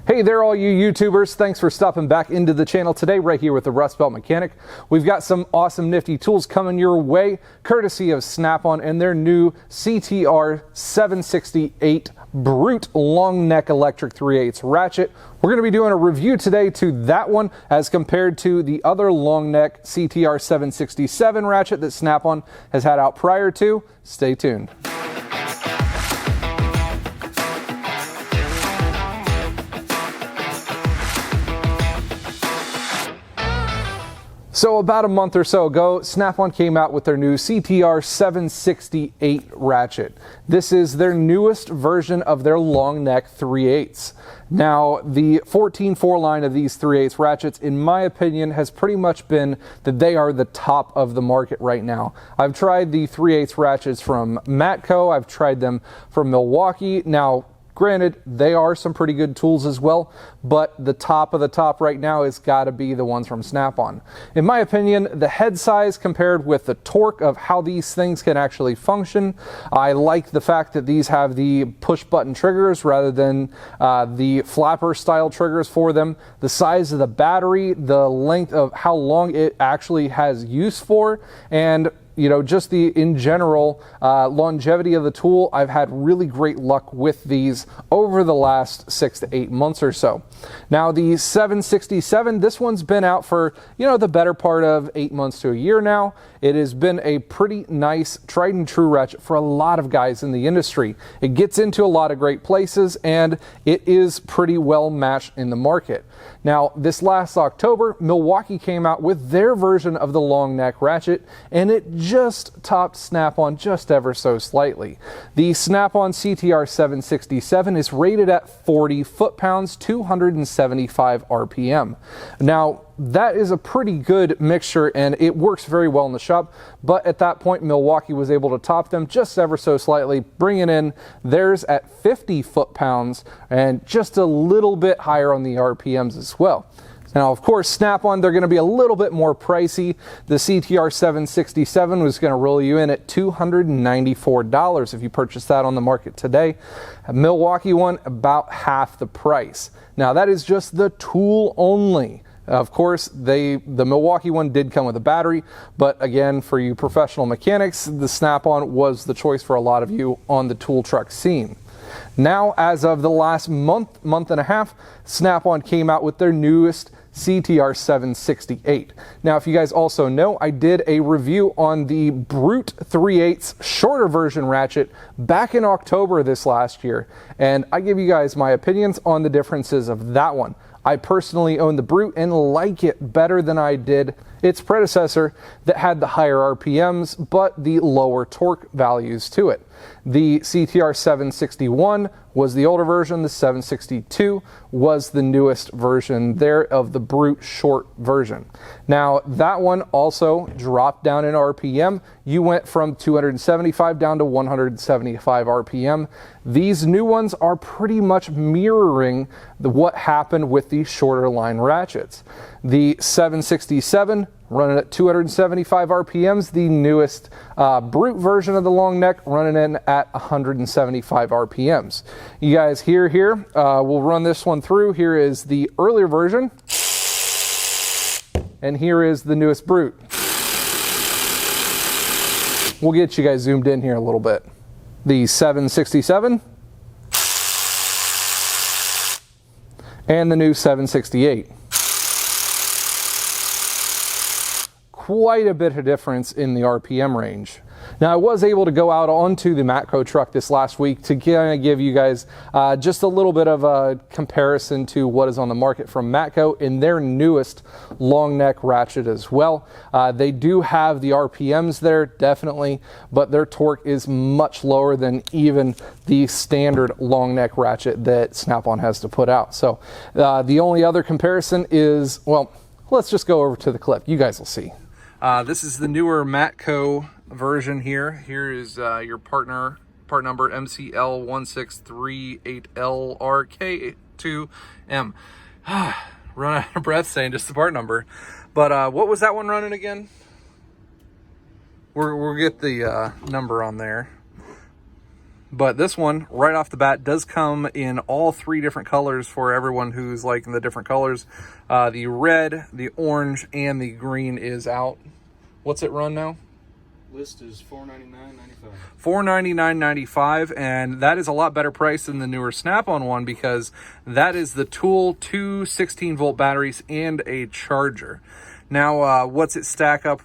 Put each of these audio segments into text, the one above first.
Hey there, all you YouTubers. Thanks for stopping back into the channel today, right here with the Rustbelt Mechanic. We've got some awesome nifty tools coming your way, courtesy of Snap-on and their new CTR768 Brute long neck electric 3/8 ratchet. We're going to be doing a review today to that one as compared to the other long neck CTR767 ratchet that Snap-on has had out prior to. Stay tuned. So about a month or so ago, Snap-on came out with their new CTR768 ratchet. This is their newest version of their long neck 3/8. Now, the 14-4 line of these 3/8 ratchets, in my opinion, has pretty much been that they are the top of the market right now. I've tried the 3/8 ratchets from Matco, I've tried them from Milwaukee. Now, granted, they are some pretty good tools as well, but the top of the top right now has got to be the ones from Snap-on. In my opinion, the head size compared with the torque of how these things can actually function, I like the fact that these have the push button triggers rather than the flapper style triggers for them. The size of the battery, the length of how long it actually has use for, and just the in general longevity of the tool. I've had really great luck with these over the last 6 to 8 months or so. Now the 767, this one's been out for the better part of 8 months to a year now. It has been a pretty nice tried and true ratchet for a lot of guys in the industry. It gets into a lot of great places and it is pretty well matched in the market. Now this last October, Milwaukee came out with their version of the long neck ratchet and it just topped Snap-on just ever so slightly. The Snap-on CTR767 is rated at 40 foot-pounds, 275 RPM. Now, that is a pretty good mixture and it works very well in the shop, but at that point Milwaukee was able to top them just ever so slightly, bringing in theirs at 50 foot-pounds and just a little bit higher on the RPMs as well. Now, of course, Snap-on, they're going to be a little bit more pricey. The CTR767 was going to roll you in at $294 if you purchase that on the market today. A Milwaukee one, about half the price. Now, that is just the tool only. Of course, the Milwaukee one did come with a battery, but again, for you professional mechanics, the Snap-on was the choice for a lot of you on the tool truck scene. Now, as of the last month and a half, Snap-on came out with their newest CTR768. Now, if you guys also know, I did a review on the Brute 3/8 shorter version ratchet back in October this last year, and I give you guys my opinions on the differences of that one. I personally own the Brute and like it better than I did its predecessor that had the higher RPMs but the lower torque values to it. The CTR761 was the older version, the 762 was the newest version there of the Brute short version. Now that one also dropped down in RPM. You went from 275 down to 175 RPM. These new ones are pretty much mirroring what happened with the shorter line ratchets. The 767 running at 275 RPMs, the newest Brute version of the long neck running in at 175 RPMs. You guys here, we'll run this one through. Here is the earlier version, and here is the newest Brute. We'll get you guys zoomed in here a little bit. The 767 and the new 768. Quite a bit of difference in the RPM range. Now, I was able to go out onto the Matco truck this last week to kind of give you guys just a little bit of a comparison to what is on the market from Matco in their newest long neck ratchet as well. They do have the RPMs there, definitely, but their torque is much lower than even the standard long neck ratchet that Snap-on has to put out. So the only other comparison is, well, let's just go over to the clip. You guys will see. This is the newer Matco version here. Here is your part number MCL1638LRK2M. Run out of breath saying just the part number. But what was that one running again? We'll get the number on there. But this one, right off the bat, does come in all 3 different colors for everyone who's liking the different colors. The red, the orange, and the green is out. What's it run now? List is $499.95. $499.95, and that is a lot better price than the newer Snap-on one, because that is the tool, 2 16-volt batteries, and a charger. Now, what's it stack up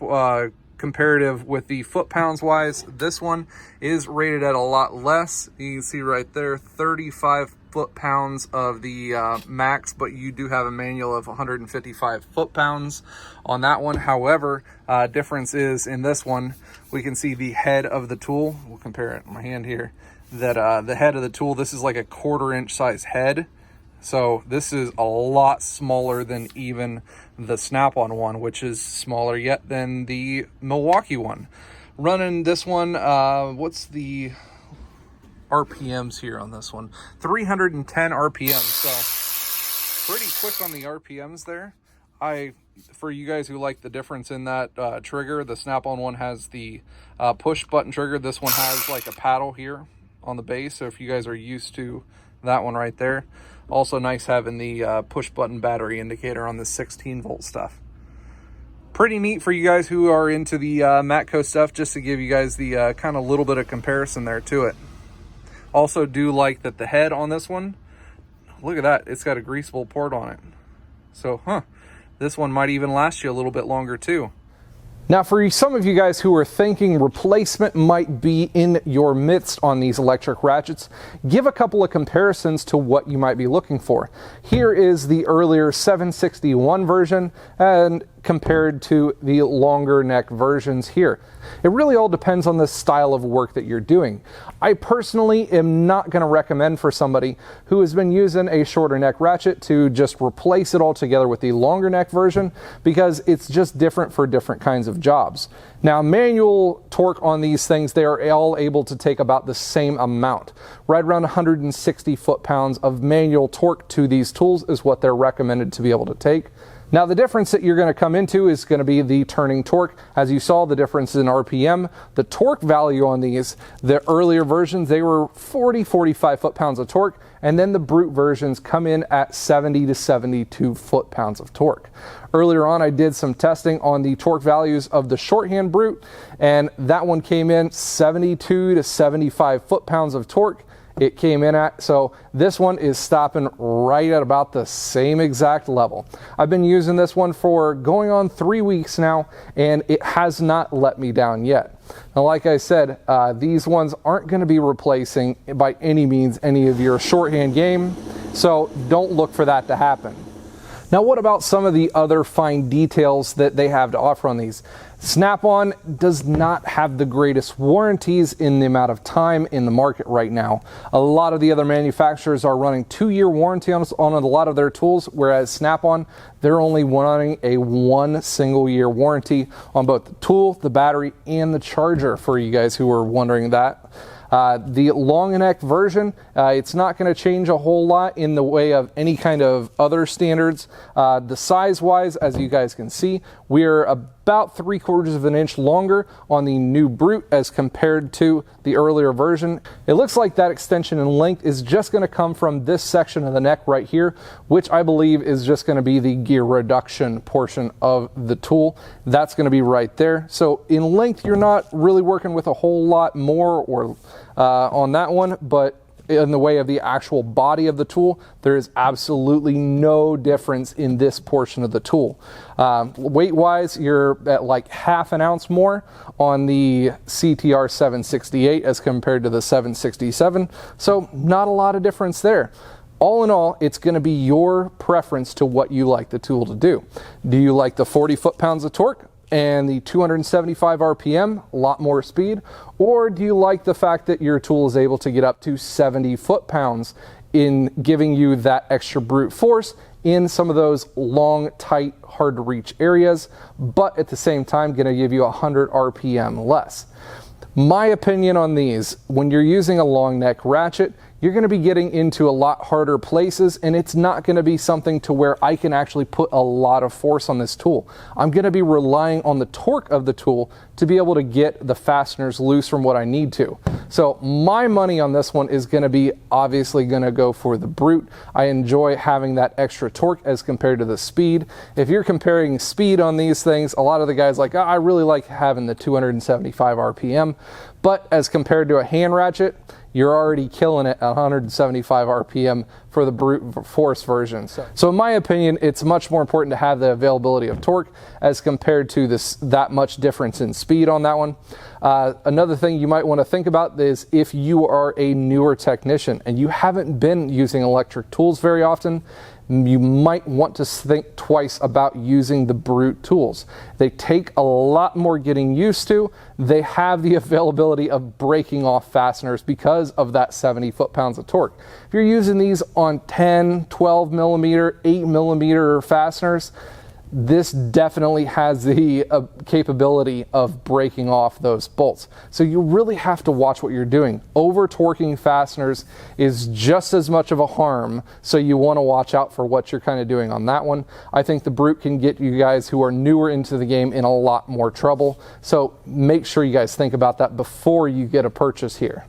comparative with the foot-pounds wise? This one is rated at a lot less. You can see right there, 35 foot-pounds of the max, but you do have a manual of 155 foot-pounds on that one. However, difference is in this one, we can see the head of the tool. We'll compare it in my hand here. That the head of the tool, this is like a 1/4 inch size head. So this is a lot smaller than even the Snap-on one, which is smaller yet than the Milwaukee one. Running this one, what's the RPMs here on this one? 310 RPMs, so pretty quick on the RPMs there. For you guys who like the difference in that trigger, the Snap-on one has the push button trigger. This one has like a paddle here on the base, so if you guys are used to that one right there. Also nice having the push button battery indicator on the 16-volt stuff. Pretty neat for you guys who are into the Matco stuff, just to give you guys the kind of little bit of comparison there to it. Also do like that the head on this one, look at that, it's got a greasable port on it. So, this one might even last you a little bit longer too. Now, for some of you guys who are thinking replacement might be in your midst on these electric ratchets, give a couple of comparisons to what you might be looking for. Here is the earlier 761 version and compared to the longer neck versions here. It really all depends on the style of work that you're doing. I personally am not going to recommend for somebody who has been using a shorter neck ratchet to just replace it all together with the longer neck version, because it's just different for different kinds of jobs. Now, manual torque on these things, they are all able to take about the same amount. Right around 160 foot-pounds of manual torque to these tools is what they're recommended to be able to take. Now, the difference that you're going to come into is going to be the turning torque. As you saw, the difference in RPM, the torque value on these, the earlier versions, they were 45 foot-pounds of torque, and then the Brute versions come in at 70 to 72 foot-pounds of torque. Earlier on, I did some testing on the torque values of the shorthand Brute, and that one came in 72 to 75 foot-pounds of torque. It came in at, so this one is stopping right at about the same exact level. I've been using this one for going on 3 weeks now, and it has not let me down yet. Now, like I said, these ones aren't going to be replacing by any means any of your shorthand game, so don't look for that to happen. Now, what about some of the other fine details that they have to offer on these? Snap-on does not have the greatest warranties in the amount of time in the market right now. A lot of the other manufacturers are running 2-year warranty on a lot of their tools, whereas Snap-on, they're only running a 1 single year warranty on both the tool, the battery, and the charger, for you guys who are wondering that. The long neck version, it's not going to change a whole lot in the way of any kind of other standards. The size wise, as you guys can see, we're about 3/4 of an inch longer on the new Brute as compared to the earlier version. It looks like that extension in length is just going to come from this section of the neck right here, which I believe is just going to be the gear reduction portion of the tool. That's going to be right there. So in length, you're not really working with a whole lot more or on that one, but in the way of the actual body of the tool, there is absolutely no difference in this portion of the tool. Weight wise, you're at like 1/2 ounce more on the CTR768 as compared to the 767, so not a lot of difference there. All in all, it's going to be your preference to what you like the tool to do. Do you like the 40 foot-pounds of torque and the 275 RPM, a lot more speed? Or do you like the fact that your tool is able to get up to 70 foot-pounds in giving you that extra brute force in some of those long, tight, hard to reach areas, but at the same time going to give you 100 RPM less? My opinion on these, when you're using a long neck ratchet, you're going to be getting into a lot harder places, and it's not going to be something to where I can actually put a lot of force on this tool. I'm going to be relying on the torque of the tool to be able to get the fasteners loose from what I need to. So my money on this one is going to be obviously going to go for the Brute. I enjoy having that extra torque as compared to the speed. If you're comparing speed on these things, a lot of the guys like, oh, I really like having the 275 RPM, but as compared to a hand ratchet, you're already killing it at 175 RPM for the brute force version. So in my opinion, it's much more important to have the availability of torque as compared to that much difference in speed on that one. Another thing you might want to think about is if you are a newer technician and you haven't been using electric tools very often, you might want to think twice about using the Brute tools. They take a lot more getting used to. They have the availability of breaking off fasteners because of that 70 foot-pounds of torque. If you're using these on 10, 12 millimeter, 8 millimeter fasteners, this definitely has the capability of breaking off those bolts. So you really have to watch what you're doing. Over torquing fasteners is just as much of a harm, so you want to watch out for what you're kind of doing on that one. I think the Brute can get you guys who are newer into the game in a lot more trouble. So make sure you guys think about that before you get a purchase here.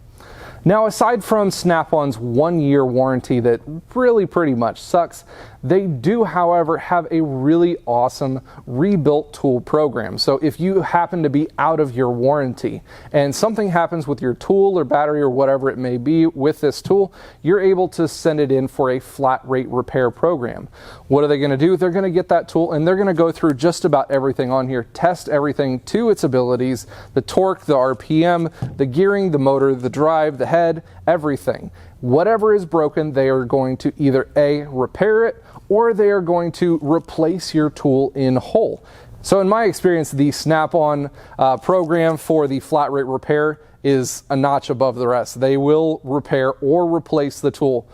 Now, aside from Snap-on's 1-year warranty that really pretty much sucks, they do, however, have a really awesome rebuilt tool program. So if you happen to be out of your warranty and something happens with your tool or battery or whatever it may be with this tool, you're able to send it in for a flat rate repair program. What are they going to do? They're going to get that tool and they're going to go through just about everything on here, test everything to its abilities, the torque, the RPM, the gearing, the motor, the drive, the head, everything. Whatever is broken, they are going to either A, repair it, or they are going to replace your tool in whole. So in my experience, the Snap-on program for the flat rate repair is a notch above the rest. They will repair or replace the tool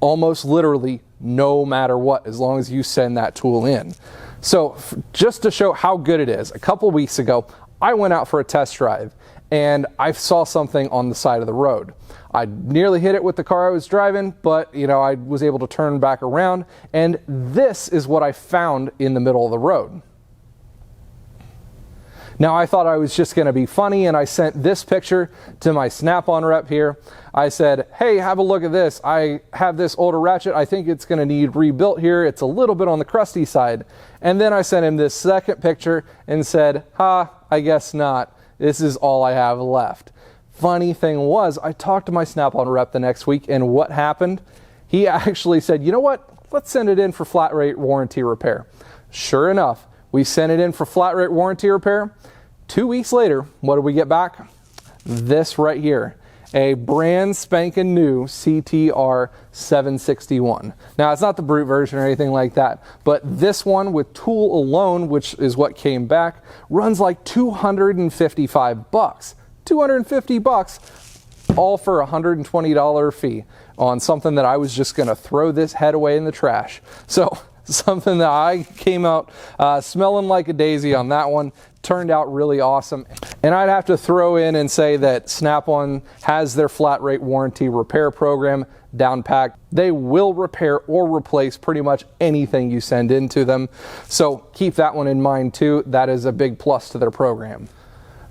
almost literally no matter what, as long as you send that tool in. So just to show how good it is, a couple weeks ago, I went out for a test drive and I saw something on the side of the road. I nearly hit it with the car I was driving, but I was able to turn back around, and this is what I found in the middle of the road. Now, I thought I was just going to be funny, and I sent this picture to my Snap-on rep here. I said, hey, have a look at this. I have this older ratchet. I think it's going to need rebuilt here. It's a little bit on the crusty side. And then I sent him this second picture and said, I guess not. This is all I have left. Funny thing was, I talked to my Snap-on rep the next week, and what happened? He actually said, you know what? Let's send it in for flat rate warranty repair. Sure enough, we sent it in for flat rate warranty repair. 2 weeks later, what did we get back? This right here. A brand spanking new CTR761. Now, it's not the Brute version or anything like that, but this one with tool alone, which is what came back, runs like $255. 250 bucks, all for a $120 fee on something that I was just going to throw this head away in the trash. So something that I came out smelling like a daisy on that one. Turned out really awesome. And I'd have to throw in and say that Snap-on has their flat rate warranty repair program down packed. They will repair or replace pretty much anything you send into them. So keep that one in mind too. That is a big plus to their program.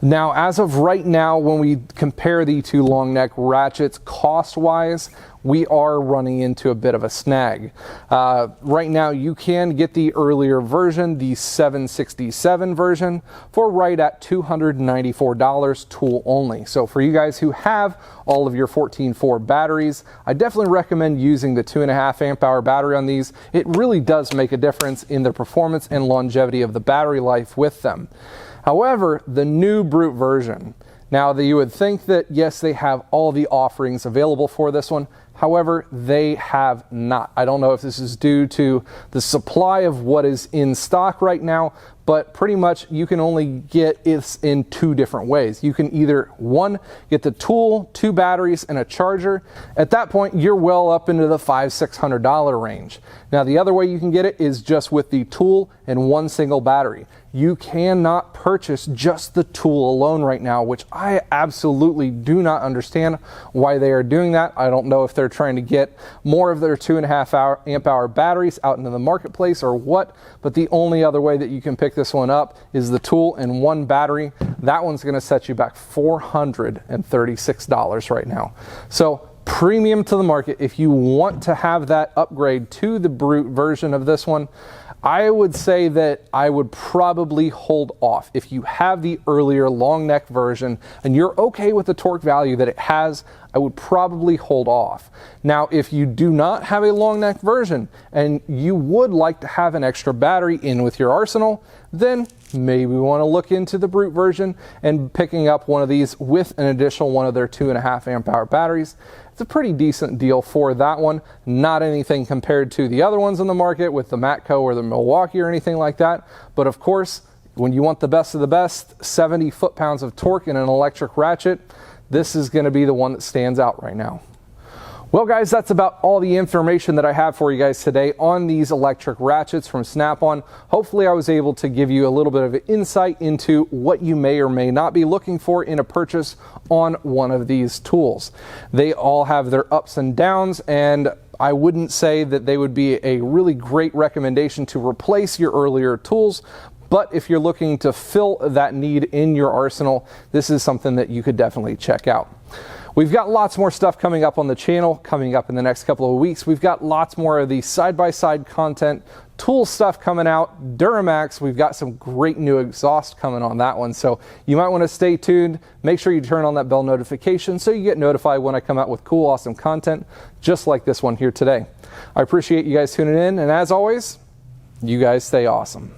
Now, as of right now, when we compare the two long neck ratchets cost-wise, we are running into a bit of a snag. Right now, you can get the earlier version, the 767 version, for right at $294 tool only. So for you guys who have all of your 14.4 batteries, I definitely recommend using the 2.5 amp hour battery on these. It really does make a difference in the performance and longevity of the battery life with them. However, the new Brute version, now that you would think that yes, they have all the offerings available for this one. However, they have not. I don't know if this is due to the supply of what is in stock right now, but pretty much you can only get it in two different ways. You can either, one, get the tool, 2 batteries, and a charger. At that point, you're well up into the $500–600 range. Now, the other way you can get it is just with the tool and 1 single battery. You cannot purchase just the tool alone right now, which I absolutely do not understand why they are doing that. I don't know if they're trying to get more of their 2.5 amp hour batteries out into the marketplace or what, but the only other way that you can pick this one up is the tool and 1 battery. That one's going to set you back $436 right now. So premium to the market. If you want to have that upgrade to the Brute version of this one, I would say that I would probably hold off. If you have the earlier long neck version and you're okay with the torque value that it has, I would probably hold off. Now, if you do not have a long neck version and you would like to have an extra battery in with your arsenal, then maybe we want to look into the Brute version and picking up one of these with an additional one of their 2.5 amp hour batteries. It's a pretty decent deal for that one. Not anything compared to the other ones on the market with the Matco or the Milwaukee or anything like that. But of course, when you want the best of the best, 70 foot-pounds of torque in an electric ratchet, this is going to be the one that stands out right now. Well guys, that's about all the information that I have for you guys today on these electric ratchets from Snap-on. Hopefully I was able to give you a little bit of insight into what you may or may not be looking for in a purchase on one of these tools. They all have their ups and downs, and I wouldn't say that they would be a really great recommendation to replace your earlier tools. But if you're looking to fill that need in your arsenal, this is something that you could definitely check out. We've got lots more stuff coming up on the channel, coming up in the next couple of weeks. We've got lots more of the side-by-side content, tool stuff coming out, Duramax. We've got some great new exhaust coming on that one, so you might want to stay tuned. Make sure you turn on that bell notification so you get notified when I come out with cool, awesome content, just like this one here today. I appreciate you guys tuning in, and as always, you guys stay awesome.